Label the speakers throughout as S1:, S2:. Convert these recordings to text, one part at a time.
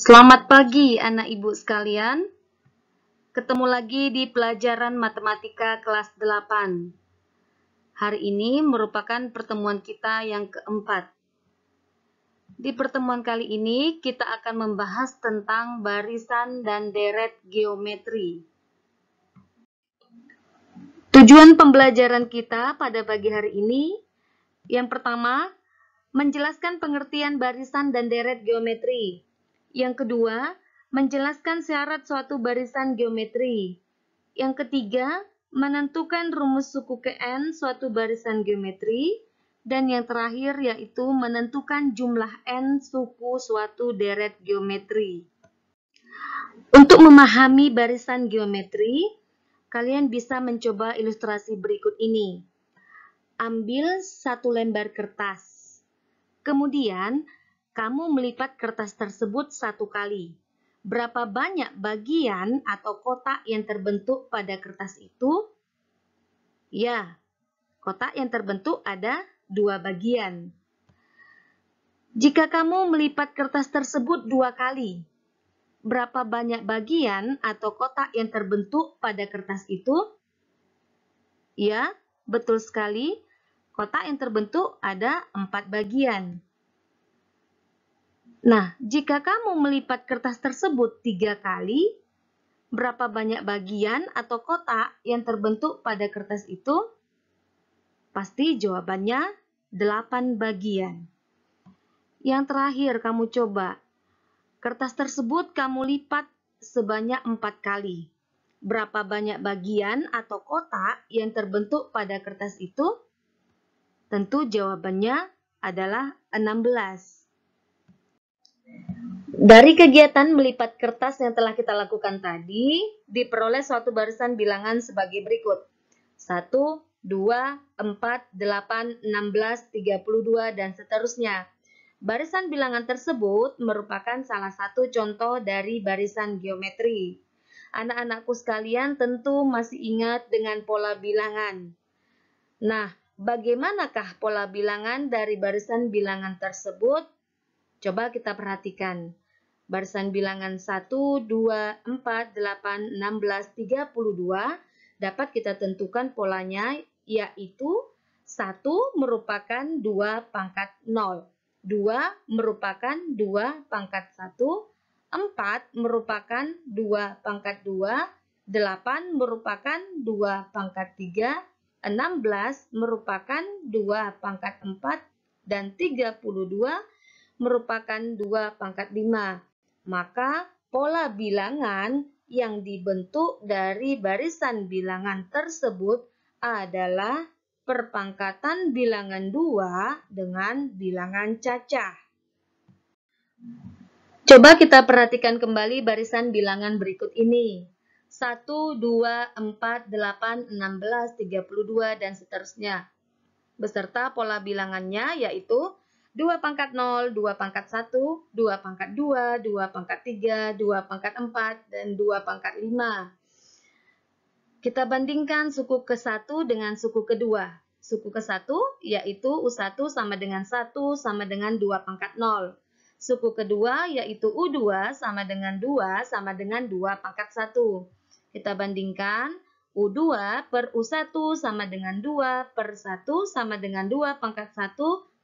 S1: Selamat pagi anak ibu sekalian. Ketemu lagi di pelajaran matematika kelas 8. Hari ini merupakan pertemuan kita yang keempat. Di pertemuan kali ini kita akan membahas tentang barisan dan deret geometri. Tujuan pembelajaran kita pada pagi hari ini, yang pertama, menjelaskan pengertian barisan dan deret geometri. Yang kedua, menjelaskan syarat suatu barisan geometri. Yang ketiga, menentukan rumus suku Kn suatu barisan geometri. Dan yang terakhir yaitu menentukan jumlah n suku suatu deret geometri. Untuk memahami barisan geometri, kalian bisa mencoba ilustrasi berikut ini. Ambil satu lembar kertas. Kemudian, kamu melipat kertas tersebut satu kali. Berapa banyak bagian atau kotak yang terbentuk pada kertas itu? Ya, kotak yang terbentuk ada 2 bagian. Jika kamu melipat kertas tersebut 2 kali, berapa banyak bagian atau kotak yang terbentuk pada kertas itu? Ya, betul sekali. Kotak yang terbentuk ada 4 bagian. Nah, jika kamu melipat kertas tersebut 3 kali, berapa banyak bagian atau kotak yang terbentuk pada kertas itu? Pasti jawabannya 8 bagian. Yang terakhir kamu coba. Kertas tersebut kamu lipat sebanyak 4 kali. Berapa banyak bagian atau kotak yang terbentuk pada kertas itu? Tentu jawabannya adalah 16. Dari kegiatan melipat kertas yang telah kita lakukan tadi, diperoleh suatu barisan bilangan sebagai berikut. 1, 2, 4, 8, 16, 32, dan seterusnya. Barisan bilangan tersebut merupakan salah satu contoh dari barisan geometri. Anak-anakku sekalian tentu masih ingat dengan pola bilangan. Nah, bagaimanakah pola bilangan dari barisan bilangan tersebut? Coba kita perhatikan. Barisan bilangan 1, 2, 4, 8, 16, 32 dapat kita tentukan polanya, yaitu 1 merupakan 2 pangkat 0. 2 merupakan 2 pangkat 1, 4 merupakan 2 pangkat 2, 8 merupakan 2 pangkat 3, 16 merupakan 2 pangkat 4, dan 32 merupakan 2 pangkat 5. Maka pola bilangan yang dibentuk dari barisan bilangan tersebut adalah perpangkatan bilangan 2 dengan bilangan cacah. Coba kita perhatikan kembali barisan bilangan berikut ini. 1, 2, 4, 8, 16, 32, dan seterusnya. Beserta pola bilangannya yaitu 2 pangkat 0, 2 pangkat 1, 2 pangkat 2, 2 pangkat 3, 2 pangkat 4, dan 2 pangkat 5. Kita bandingkan suku ke-1 dengan suku kedua. Suku ke-1 yaitu U1 sama dengan 1 sama dengan 2 pangkat 0. Suku kedua yaitu U2 sama dengan 2 sama dengan 2 pangkat 1. Kita bandingkan U2 per U1 sama dengan 2 per 1 sama dengan 2 pangkat 1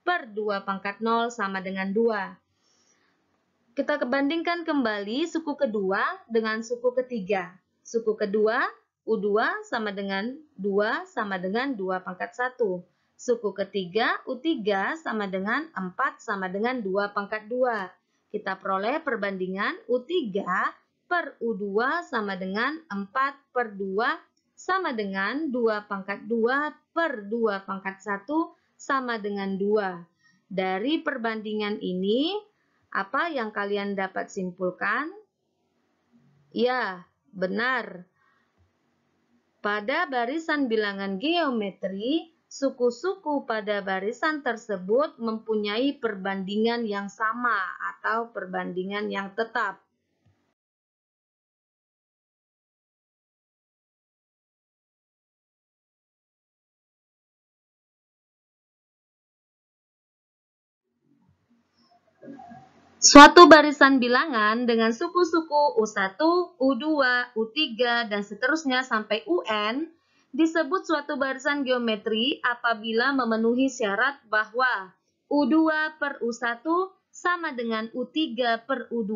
S1: per 2 pangkat 0 sama dengan 2. Kita bandingkan kembali suku kedua dengan suku ketiga. Suku kedua U2 sama dengan 2 sama dengan 2 pangkat 1. Suku ketiga U3 sama dengan 4 sama dengan 2 pangkat 2. Kita peroleh perbandingan U3 per U2 sama dengan 4 per 2 sama dengan 2 pangkat 2 per 2 pangkat 1 sama dengan 2. Dari perbandingan ini, apa yang kalian dapat simpulkan? Ya, benar. Pada barisan bilangan geometri, suku-suku pada barisan tersebut mempunyai perbandingan yang sama atau perbandingan yang tetap. Suatu barisan bilangan dengan suku-suku U1, U2, U3, dan seterusnya sampai UN disebut suatu barisan geometri apabila memenuhi syarat bahwa U2 per U1 sama dengan U3 per U2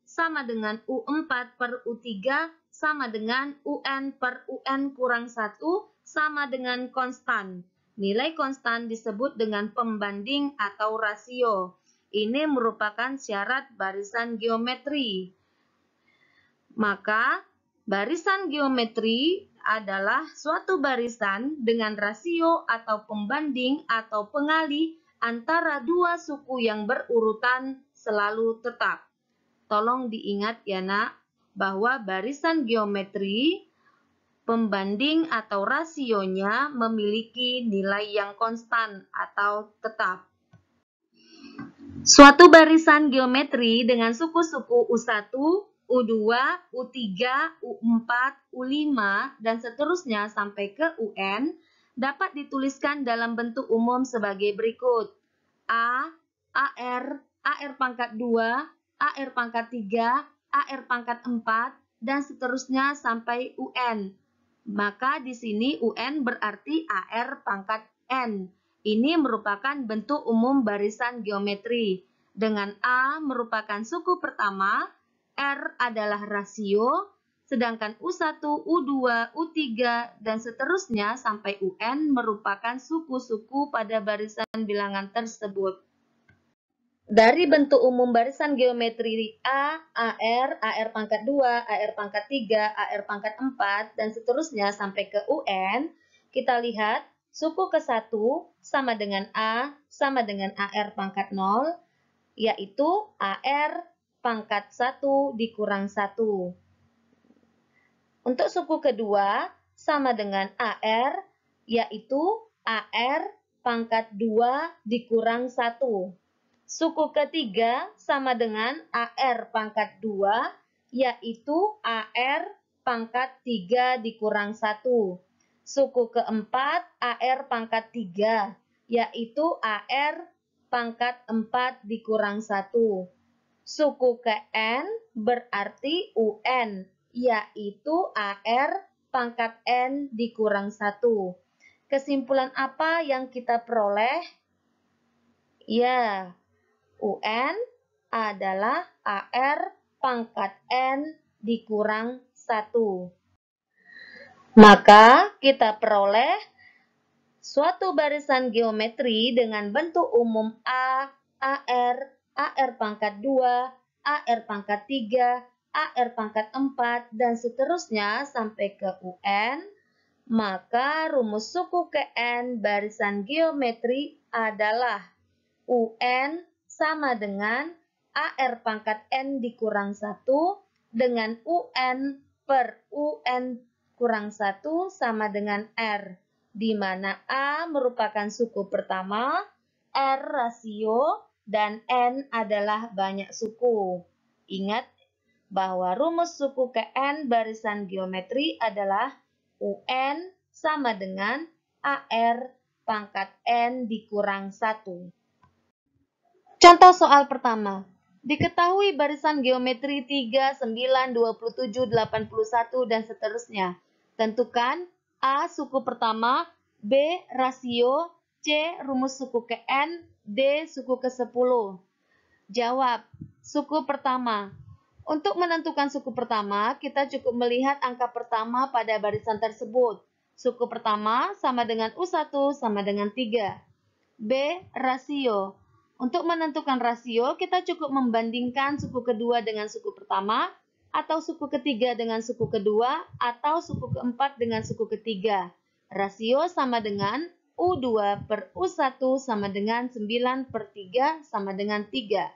S1: sama dengan U4 per U3 sama dengan UN per UN kurang 1 sama dengan konstan. Nilai konstan disebut dengan pembanding atau rasio. Ini merupakan syarat barisan geometri. Maka, barisan geometri adalah suatu barisan dengan rasio atau pembanding atau pengali antara dua suku yang berurutan selalu tetap. Tolong diingat ya nak, bahwa barisan geometri pembanding atau rasionya memiliki nilai yang konstan atau tetap. Suatu barisan geometri dengan suku-suku U1, U2, U3, U4, U5, dan seterusnya sampai ke UN dapat dituliskan dalam bentuk umum sebagai berikut. A, AR, AR pangkat 2, AR pangkat 3, AR pangkat 4, dan seterusnya sampai UN. Maka di sini UN berarti AR pangkat N. Ini merupakan bentuk umum barisan geometri. Dengan A merupakan suku pertama, R adalah rasio, sedangkan U1, U2, U3, dan seterusnya sampai UN merupakan suku-suku pada barisan bilangan tersebut. Dari bentuk umum barisan geometri A, AR, AR pangkat 2, AR pangkat 3, AR pangkat 4, dan seterusnya sampai ke UN, kita lihat suku ke-1 sama dengan A sama dengan AR pangkat 0, yaitu AR pangkat 1 dikurang 1. Untuk suku kedua sama dengan AR, yaitu AR pangkat 2 dikurang 1. Suku ketiga sama dengan AR pangkat 2, yaitu AR pangkat 3 dikurang 1. Suku keempat AR pangkat 3, yaitu AR pangkat 4 dikurang 1. Suku ke N berarti UN, yaitu AR pangkat N dikurang 1. Kesimpulan apa yang kita peroleh? Ya, UN adalah AR pangkat N dikurang 1. Maka kita peroleh suatu barisan geometri dengan bentuk umum A, AR, AR pangkat 2, AR pangkat 3, AR pangkat 4, dan seterusnya sampai ke UN. Maka rumus suku ke N barisan geometri adalah UN sama dengan AR pangkat N dikurang 1 dengan UN per UN kurang 1 sama dengan R, di mana A merupakan suku pertama, R rasio, dan N adalah banyak suku. Ingat bahwa rumus suku ke N barisan geometri adalah UN sama dengan AR pangkat N dikurang 1. Contoh soal pertama. Diketahui barisan geometri 3, 9, 27, 81, dan seterusnya. Tentukan A suku pertama, B rasio, C rumus suku ke N, D suku ke-10. Jawab, suku pertama. Untuk menentukan suku pertama, kita cukup melihat angka pertama pada barisan tersebut. Suku pertama sama dengan U1 sama dengan 3. B rasio. Untuk menentukan rasio, kita cukup membandingkan suku kedua dengan suku pertama, atau suku ketiga dengan suku kedua, atau suku keempat dengan suku ketiga. Rasio sama dengan U2 per U1 sama dengan 9 per 3 sama dengan 3.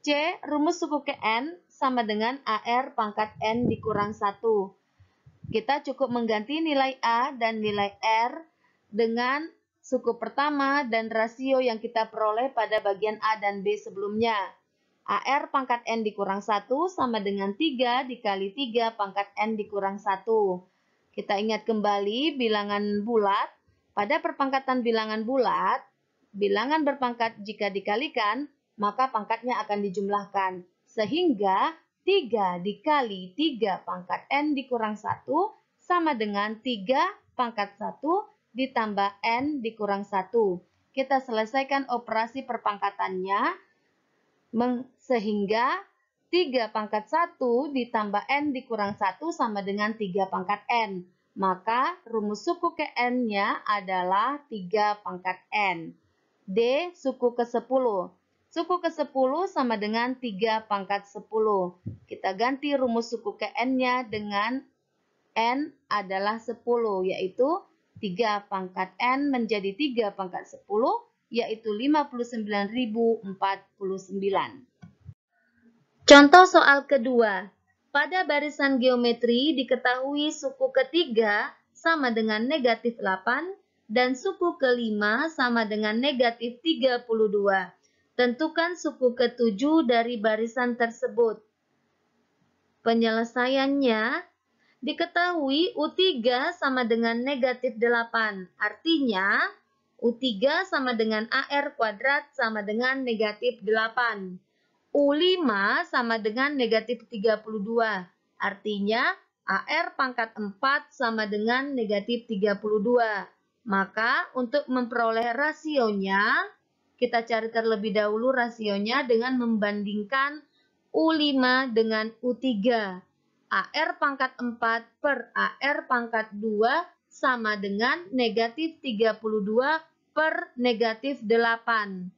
S1: C. Rumus suku ke N sama dengan AR pangkat N dikurang 1. Kita cukup mengganti nilai A dan nilai R dengan suku pertama dan rasio yang kita peroleh pada bagian A dan B sebelumnya. AR pangkat N dikurang 1 sama dengan 3 dikali 3 pangkat N dikurang 1. Kita ingat kembali bilangan bulat. Pada perpangkatan bilangan bulat, bilangan berpangkat jika dikalikan maka pangkatnya akan dijumlahkan. Sehingga 3 dikali 3 pangkat N dikurang 1 sama dengan 3 pangkat 1 ditambah N dikurang 1. Kita selesaikan operasi perpangkatannya, sehingga 3 pangkat 1 ditambah N dikurang 1 sama dengan 3 pangkat N. Maka rumus suku ke N-nya adalah 3 pangkat N. D. Suku ke-10. Suku ke-10 sama dengan 3 pangkat 10. Kita ganti rumus suku ke N-nya dengan N adalah 10, yaitu 3 pangkat N menjadi 3 pangkat 10, yaitu 59.049. Contoh soal kedua. Pada barisan geometri diketahui suku ketiga sama dengan negatif 8 dan suku kelima sama dengan negatif 32. Tentukan suku ketujuh dari barisan tersebut. Penyelesaiannya, diketahui U3 sama dengan negatif 8. Artinya, U3 sama dengan AR kuadrat sama dengan negatif 8. U5 sama dengan negatif 32. Artinya, AR pangkat 4 sama dengan negatif 32. Maka, untuk memperoleh rasionya, kita cari terlebih dahulu rasionya dengan membandingkan U5 dengan U3. AR pangkat 4 per AR pangkat 2 sama dengan negatif 32 per negatif 8.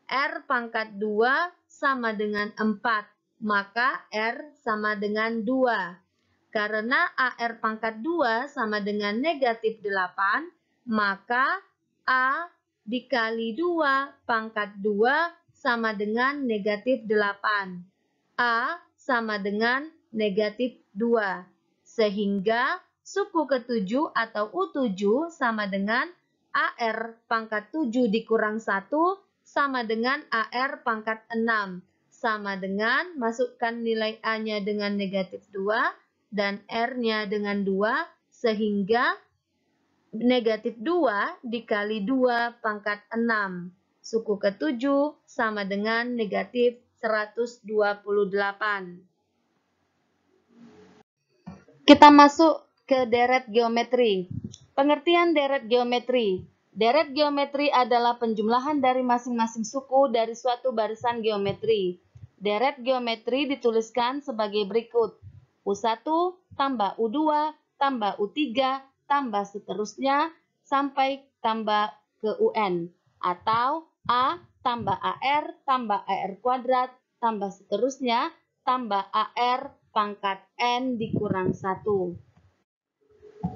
S1: R pangkat 2 sama dengan 4, maka R sama dengan 2. Karena AR pangkat 2 sama dengan negatif 8, maka A dikali 2 pangkat 2 sama dengan negatif 8. A sama dengan negatif 2. Sehingga suku ke-7 atau U7 sama dengan AR pangkat 7 dikurang 1 sama dengan AR pangkat 6. Sama dengan masukkan nilai A-nya dengan negatif 2 dan R-nya dengan 2, sehingga negatif 2 dikali 2 pangkat 6. Suku ke-7 sama dengan negatif 128. Kita masuk ke deret geometri. Pengertian deret geometri. Deret geometri adalah penjumlahan dari masing-masing suku dari suatu barisan geometri. Deret geometri dituliskan sebagai berikut. U1 tambah U2 tambah U3 tambah seterusnya sampai tambah ke UN. Atau A tambah AR tambah AR kuadrat tambah seterusnya tambah AR pangkat N dikurang 1.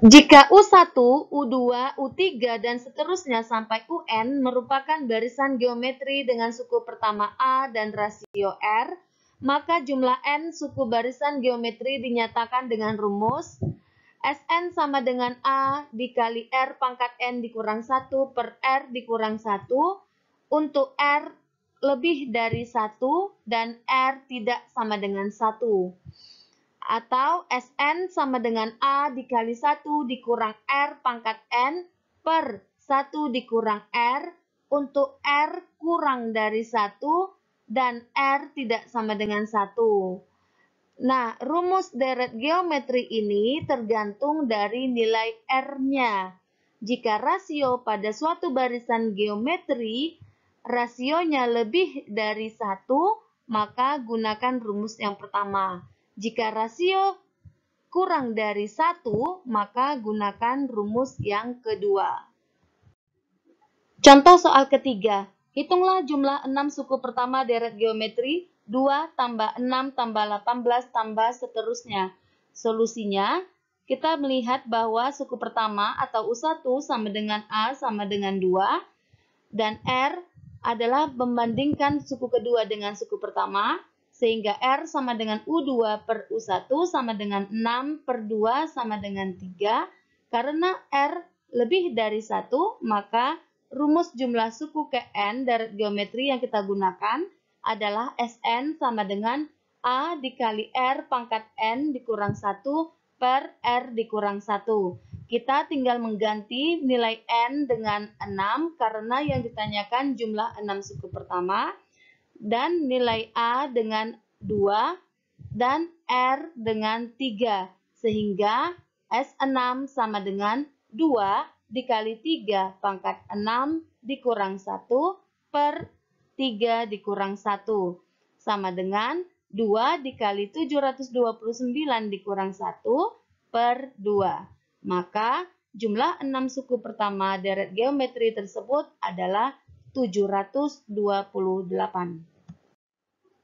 S1: Jika U1, U2, U3, dan seterusnya sampai UN merupakan barisan geometri dengan suku pertama A dan rasio R, maka jumlah N suku barisan geometri dinyatakan dengan rumus Sn sama dengan A dikali R pangkat N dikurang 1 per R dikurang 1 untuk R lebih dari 1 dan R tidak sama dengan 1. Atau Sn sama dengan A dikali 1 dikurang R pangkat N per 1 dikurang R untuk R kurang dari 1 dan R tidak sama dengan 1. Nah, rumus deret geometri ini tergantung dari nilai R-nya. Jika rasio pada suatu barisan geometri, rasionya lebih dari 1, maka gunakan rumus yang pertama. Jika rasio kurang dari 1, maka gunakan rumus yang kedua. Contoh soal ketiga. Hitunglah jumlah 6 suku pertama deret geometri, 2 tambah 6 tambah 18 tambah seterusnya. Solusinya, kita melihat bahwa suku pertama atau U1 sama dengan A sama dengan 2, dan R adalah membandingkan suku kedua dengan suku pertama, sehingga R sama dengan U2 per U1 sama dengan 6 per 2 sama dengan 3. Karena R lebih dari 1, maka rumus jumlah suku ke N deret geometri yang kita gunakan adalah Sn sama dengan A dikali R pangkat N dikurang 1 per R dikurang 1. Kita tinggal mengganti nilai N dengan 6 karena yang ditanyakan jumlah 6 suku pertama. dan nilai A dengan 2 dan R dengan 3, sehingga S6 sama dengan 2 dikali 3 pangkat 6 dikurang 1 per 3 dikurang 1, sama dengan 2 dikali 729 dikurang 1 per 2. Maka jumlah 6 suku pertama deret geometri tersebut adalah 728.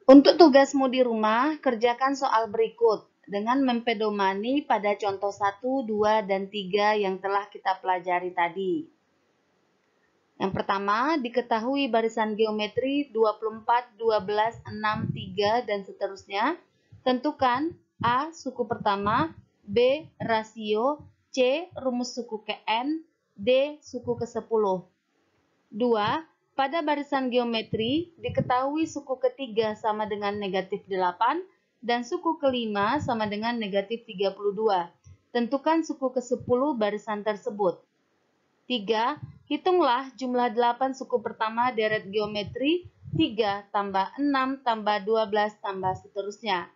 S1: Untuk tugasmu di rumah, kerjakan soal berikut dengan mempedomani pada contoh 1, 2, dan 3 yang telah kita pelajari tadi. Yang pertama, diketahui barisan geometri 24, 12, 6, 3, dan seterusnya. Tentukan A. Suku pertama, B. Rasio, C. Rumus suku ke N, D. Suku ke-10. 2. Pada barisan geometri, diketahui suku ketiga sama dengan negatif 8 dan suku kelima sama dengan negatif 32. Tentukan suku ke-10 barisan tersebut. 3. Hitunglah jumlah 8 suku pertama deret geometri 3 tambah 6 tambah 12 tambah seterusnya.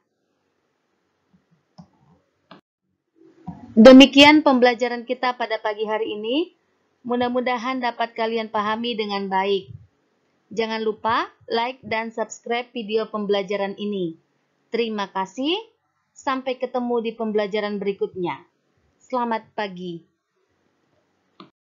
S1: Demikian pembelajaran kita pada pagi hari ini. Mudah-mudahan dapat kalian pahami dengan baik. Jangan lupa like dan subscribe video pembelajaran ini. Terima kasih. Sampai ketemu di pembelajaran berikutnya. Selamat pagi.